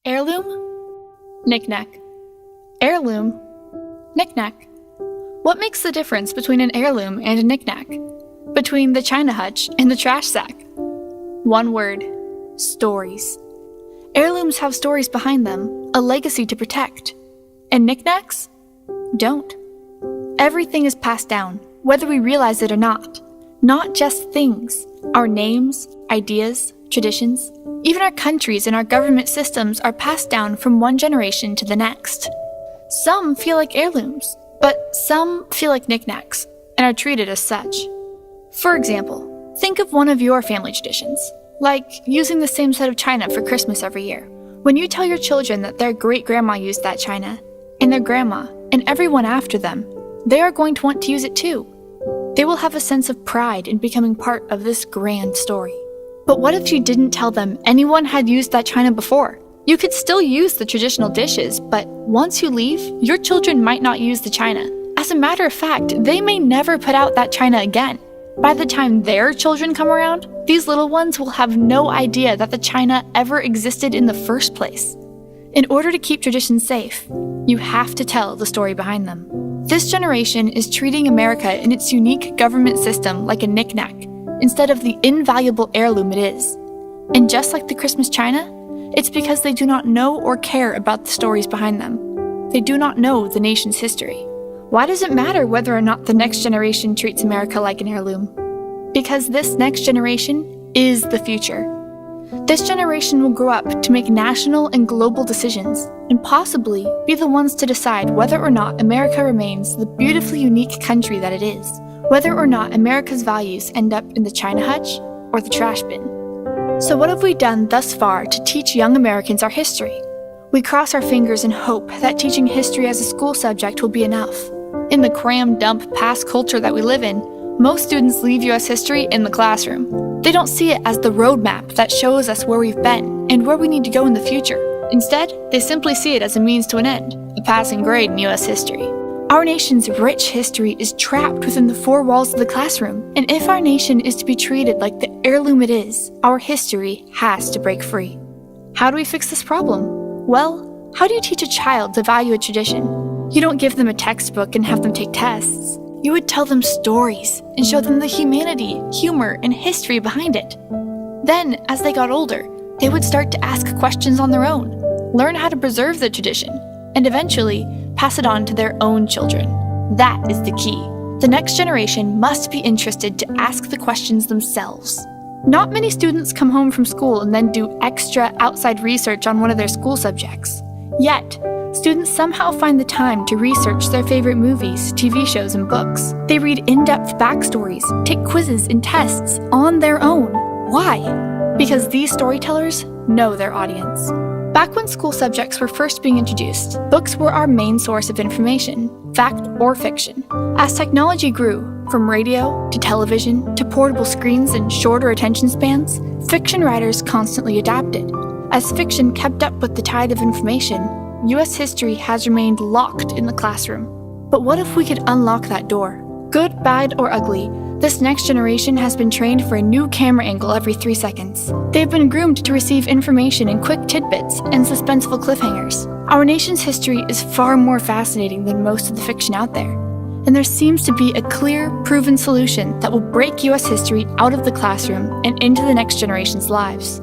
Heirloom, knick-knack. Heirloom, knick-knack. What makes the difference between an heirloom and a knick-knack? Between the china hutch and the trash sack? One word: stories. Heirlooms have stories behind them, a legacy to protect. And knick-knacks don't. Everything is passed down, whether we realize it or not. Not just things. Our names, ideas, traditions, even our countries and our government systems are passed down from one generation to the next. Some feel like heirlooms, but some feel like knickknacks and are treated as such. For example, think of one of your family traditions, like using the same set of china for Christmas every year. When you tell your children that their great-grandma used that china, and their grandma, and everyone after them, they are going to want to use it too. They will have a sense of pride in becoming part of this grand story. But what if you didn't tell them anyone had used that china before? You could still use the traditional dishes, but once you leave, your children might not use the china. As a matter of fact, they may never put out that china again. By the time their children come around, these little ones will have no idea that the china ever existed in the first place. In order to keep traditions safe, you have to tell the story behind them. This generation is treating America and its unique government system like a knick-knack, instead of the invaluable heirloom it is. And just like the Christmas china, it's because they do not know or care about the stories behind them. They do not know the nation's history. Why does it matter whether or not the next generation treats America like an heirloom? Because this next generation is the future. This generation will grow up to make national and global decisions, and possibly be the ones to decide whether or not America remains the beautifully unique country that it is, whether or not America's values end up in the china hutch or the trash bin. So what have we done thus far to teach young Americans our history? We cross our fingers and hope that teaching history as a school subject will be enough. In the cram-dump past culture that we live in, most students leave U.S. history in the classroom. They don't see it as the roadmap that shows us where we've been and where we need to go in the future. Instead, they simply see it as a means to an end, a passing grade in U.S. history. Our nation's rich history is trapped within the four walls of the classroom, and if our nation is to be treated like the heirloom it is, our history has to break free. How do we fix this problem? Well, how do you teach a child to value a tradition? You don't give them a textbook and have them take tests. You would tell them stories and show them the humanity, humor, and history behind it. Then, as they got older, they would start to ask questions on their own, learn how to preserve the tradition, and eventually pass it on to their own children. That is the key. The next generation must be interested to ask the questions themselves. Not many students come home from school and then do extra outside research on one of their school subjects. Yet, students somehow find the time to research their favorite movies, TV shows, and books. They read in-depth backstories, take quizzes and tests on their own. Why? Because these storytellers know their audience. Back when school subjects were first being introduced, books were our main source of information, fact or fiction. As technology grew, from radio to television to portable screens and shorter attention spans, fiction writers constantly adapted. As fiction kept up with the tide of information, U.S. history has remained locked in the classroom. But what if we could unlock that door? Good, bad, or ugly, this next generation has been trained for a new camera angle every 3 seconds. They've been groomed to receive information in quick tidbits and suspenseful cliffhangers. Our nation's history is far more fascinating than most of the fiction out there. And there seems to be a clear, proven solution that will break U.S. history out of the classroom and into the next generation's lives.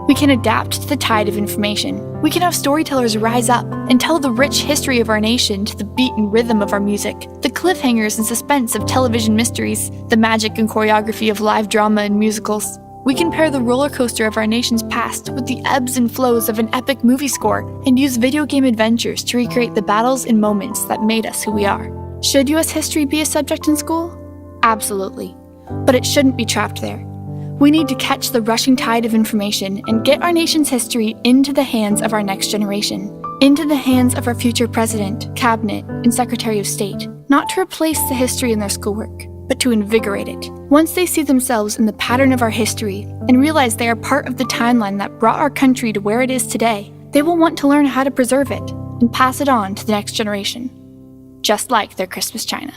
We can adapt to the tide of information. We can have storytellers rise up and tell the rich history of our nation to the beat and rhythm of our music, the cliffhangers and suspense of television mysteries, the magic and choreography of live drama and musicals. We can pair the roller coaster of our nation's past with the ebbs and flows of an epic movie score and use video game adventures to recreate the battles and moments that made us who we are. Should U.S. history be a subject in school? Absolutely. But it shouldn't be trapped there. We need to catch the rushing tide of information and get our nation's history into the hands of our next generation, into the hands of our future president, cabinet, and secretary of state, not to replace the history in their schoolwork, but to invigorate it. Once they see themselves in the pattern of our history and realize they are part of the timeline that brought our country to where it is today, they will want to learn how to preserve it and pass it on to the next generation, just like their Christmas china.